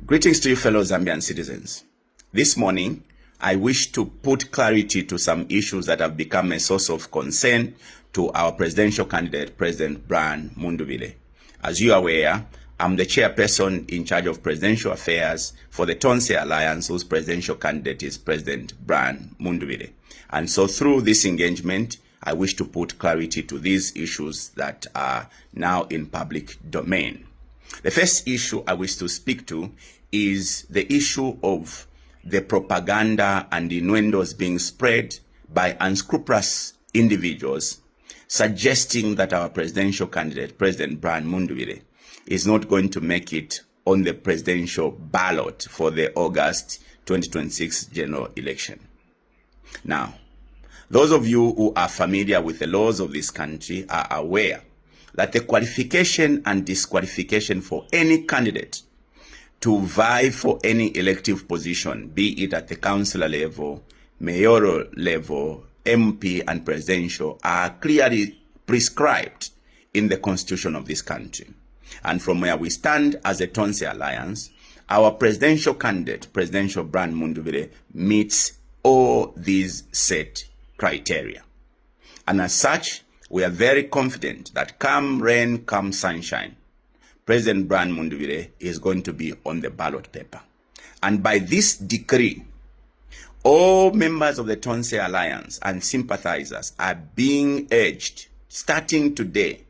Greetings to you, fellow Zambian citizens. This morning, I wish to put clarity to some issues that have become a source of concern to our presidential candidate, President Brian Mundubile. As you are aware, I'm the chairperson in charge of presidential affairs for the Tonse Alliance, whose presidential candidate is President Brian Mundubile. And so through this engagement, I wish to put clarity to these issues that are now in public domain. The first issue I wish to speak to is the issue of the propaganda and innuendos being spread by unscrupulous individuals suggesting that our presidential candidate, President Brian Mundubile, is not going to make it on the presidential ballot for the August 2026 general election. Now, those of you who are familiar with the laws of this country are aware that the qualification and disqualification for any candidate to vie for any elective position, be it at the councillor level, mayoral level, MP and presidential, are clearly prescribed in the constitution of this country. And from where we stand as a Tonse Alliance, our presidential candidate, Presidential Brian Mundubile, meets all these set criteria. And as such, we are very confident that come rain, come sunshine, President Brian Mundubile is going to be on the ballot paper. And by this decree, all members of the Tonse Alliance and sympathizers are being urged, starting today,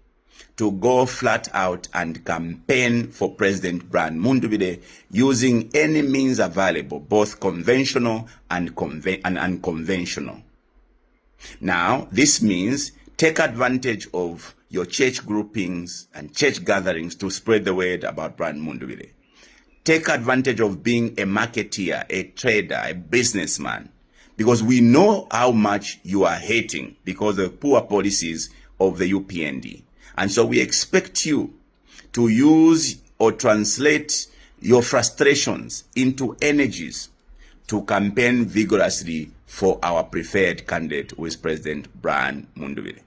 to go flat out and campaign for President Brian Mundubile using any means available, both conventional and unconventional. Now, this means take advantage of your church groupings and church gatherings to spread the word about Brian Mundubile. Take advantage of being a marketeer, a trader, a businessman, because we know how much you are hating because of poor policies of the UPND. And so we expect you to use or translate your frustrations into energies to campaign vigorously for our preferred candidate, who is President Brian Mundubile.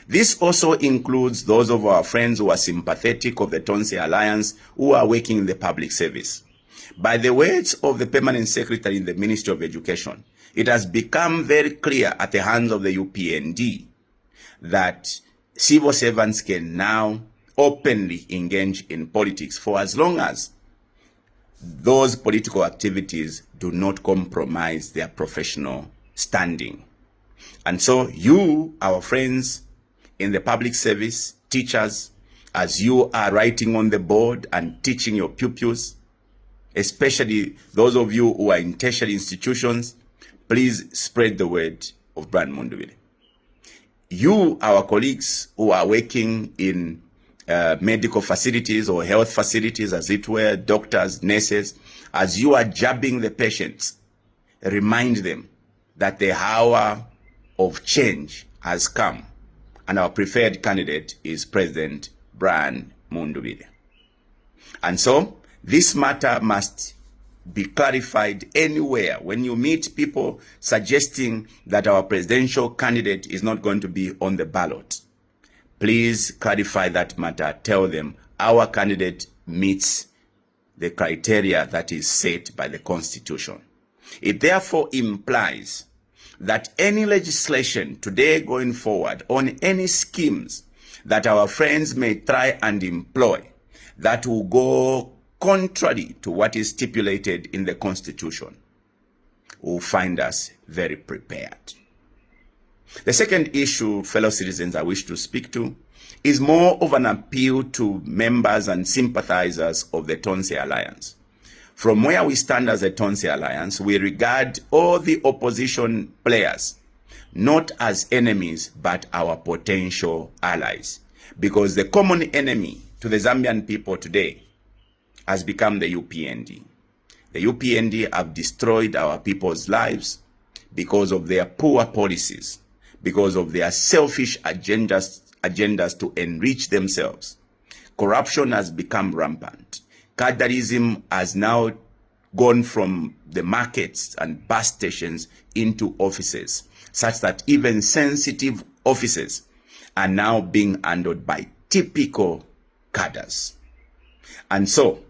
This also includes those of our friends who are sympathetic of the Tonse Alliance who are working in the public service. By the words of the Permanent Secretary in the Ministry of Education, it has become very clear at the hands of the UPND that civil servants can now openly engage in politics for as long as those political activities do not compromise their professional standing. And so you, our friends in the public service, teachers, as you are writing on the board and teaching your pupils, especially those of you who are in tertiary institutions, please spread the word of Brian Mundubile. You, our colleagues who are working in medical facilities or health facilities, as it were, doctors, nurses, as you are jabbing the patients, remind them that the hour of change has come, and our preferred candidate is President Brian Mundubile. And so, this matter must be clarified anywhere. When you meet people suggesting that our presidential candidate is not going to be on the ballot, please clarify that matter. Tell them our candidate meets the criteria that is set by the Constitution. It therefore implies that any legislation today going forward on any schemes that our friends may try and employ that will go contrary to what is stipulated in the Constitution will find us very prepared. The second issue, fellow citizens, I wish to speak to is more of an appeal to members and sympathizers of the Tonse Alliance. From where we stand as a Tonse Alliance, we regard all the opposition players not as enemies, but our potential allies. Because the common enemy to the Zambian people today has become the UPND. The UPND have destroyed our people's lives because of their poor policies, because of their selfish agendas to enrich themselves. Corruption has become rampant. Cadreism has now gone from the markets and bus stations into offices, such that even sensitive offices are now being handled by typical cadres. And so,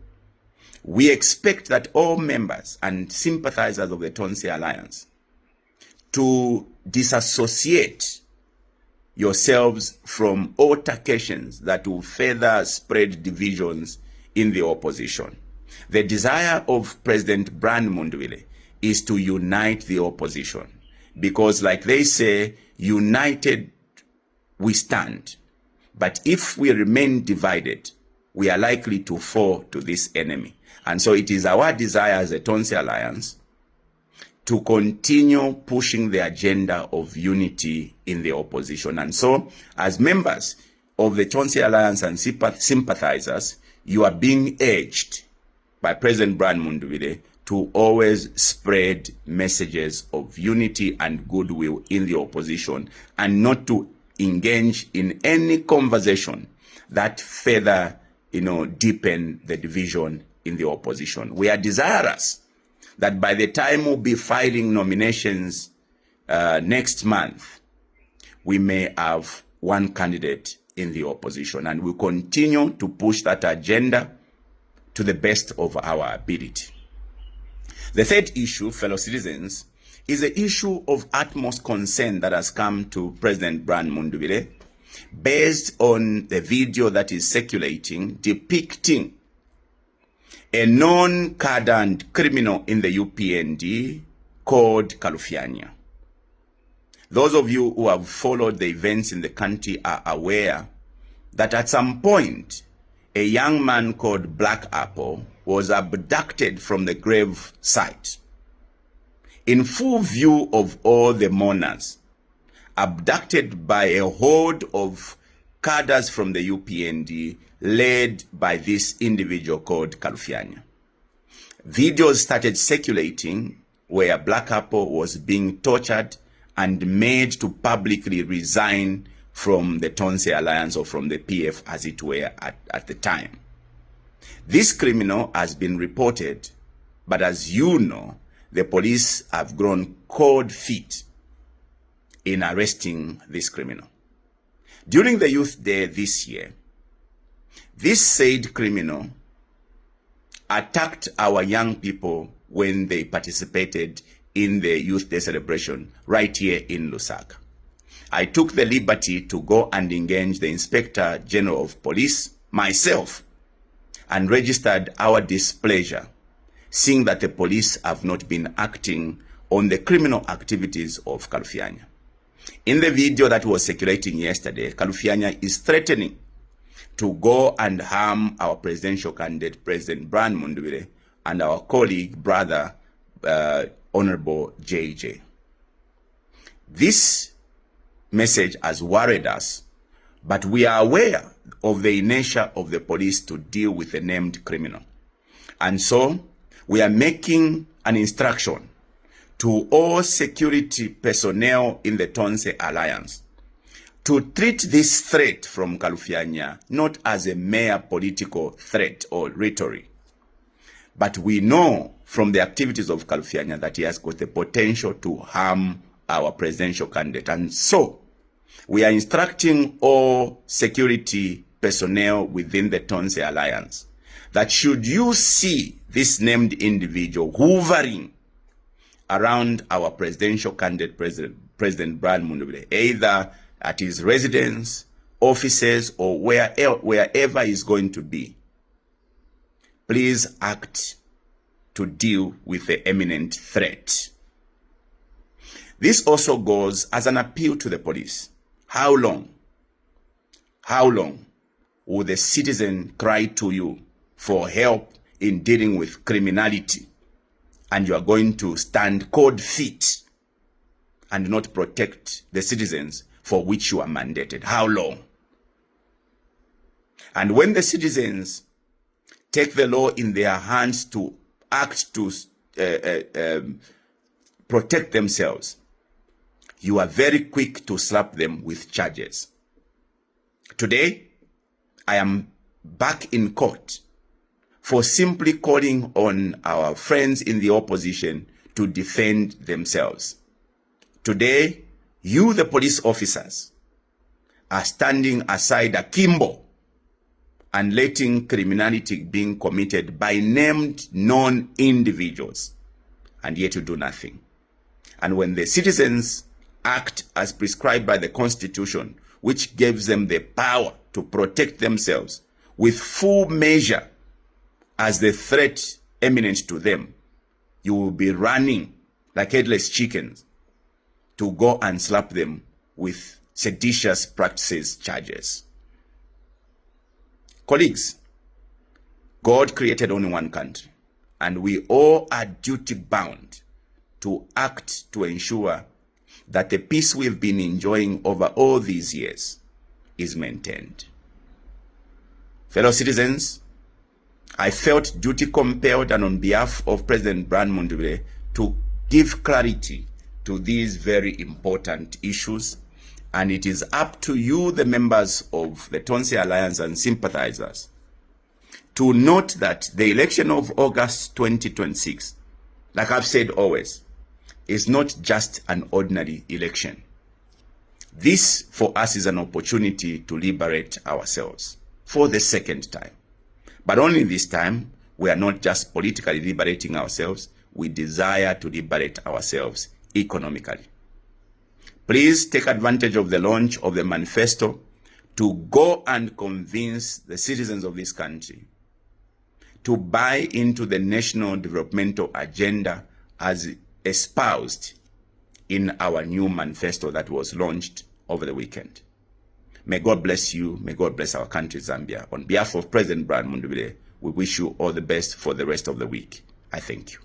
we expect that all members and sympathizers of the Tonse Alliance to disassociate yourselves from altercations that will further spread divisions in the opposition. The desire of President Brian Mundubile is to unite the opposition, because like they say, united we stand. But if we remain divided, we are likely to fall to this enemy. And so it is our desire as a Tonse Alliance to continue pushing the agenda of unity in the opposition. And so, as members of the Tonse Alliance and sympathizers, you are being urged by President Brian Mundubile to always spread messages of unity and goodwill in the opposition, and not to engage in any conversation that further, deepen the division in the opposition. We are desirous that by the time we'll be filing nominations next month, we may have one candidate in the opposition, and we'll continue to push that agenda to the best of our ability. The third issue, fellow citizens, is the issue of utmost concern that has come to President Brian Mundubile based on the video that is circulating depicting a non-carded criminal in the UPND called Kalufyanya. Those of you who have followed the events in the country are aware that at some point, a young man called Black Apple was abducted from the grave site. In full view of all the mourners, abducted by a horde of cadres from the UPND led by this individual called Kalufyanya. Videos started circulating where Black Apple was being tortured and made to publicly resign from the Tonse Alliance, or from the PF as it were at the time. This criminal has been reported, but as you know, the police have grown cold feet in arresting this criminal. During the Youth Day this year, this said criminal attacked our young people when they participated in the Youth Day celebration right here in Lusaka. I took the liberty to go and engage the Inspector General of Police myself and registered our displeasure, seeing that the police have not been acting on the criminal activities of Kalufyanya. In the video that was circulating yesterday, Kalufyanya is threatening to go and harm our presidential candidate, President Brian Mundubile, and our colleague, brother, Honorable JJ. This message has worried us, but we are aware of the inertia of the police to deal with a named criminal. And so we are making an instruction to all security personnel in the Tonse Alliance to treat this threat from Kalufyanya not as a mere political threat or rhetoric, but we know from the activities of Kalufyanya that he has got the potential to harm our presidential candidate. And so we are instructing all security personnel within the Tonse Alliance that should you see this named individual hovering around our presidential candidate, President Brian Mundubile, either at his residence, offices, or wherever he's going to be, please act to deal with the imminent threat. This also goes as an appeal to the police. How long will the citizen cry to you for help in dealing with criminality, and you are going to stand cold feet and not protect the citizens for which you are mandated? How long? And when the citizens take the law in their hands to act to protect themselves, you are very quick to slap them with charges. Today, I am back in court for simply calling on our friends in the opposition to defend themselves. Today, you, the police officers, are standing aside akimbo and letting criminality being committed by named known individuals, and yet you do nothing. And when the citizens act as prescribed by the Constitution, which gives them the power to protect themselves with full measure as the threat imminent to them, you will be running like headless chickens to go and slap them with seditious practices charges. Colleagues, God created only one country, and we all are duty bound to act to ensure that the peace we've been enjoying over all these years is maintained. Fellow citizens, I felt duty compelled and on behalf of President Brian Mundubile to give clarity to these very important issues, and it is up to you, the members of the Tonse Alliance and sympathizers, to note that the election of August 2026, like I've said always, is not just an ordinary election. This, for us, is an opportunity to liberate ourselves for the second time. But only this time, we are not just politically liberating ourselves, we desire to liberate ourselves economically. Please take advantage of the launch of the manifesto to go and convince the citizens of this country to buy into the national developmental agenda as espoused in our new manifesto that was launched over the weekend. May God bless you. May God bless our country, Zambia. On behalf of President Brian Mundubile, we wish you all the best for the rest of the week. I thank you.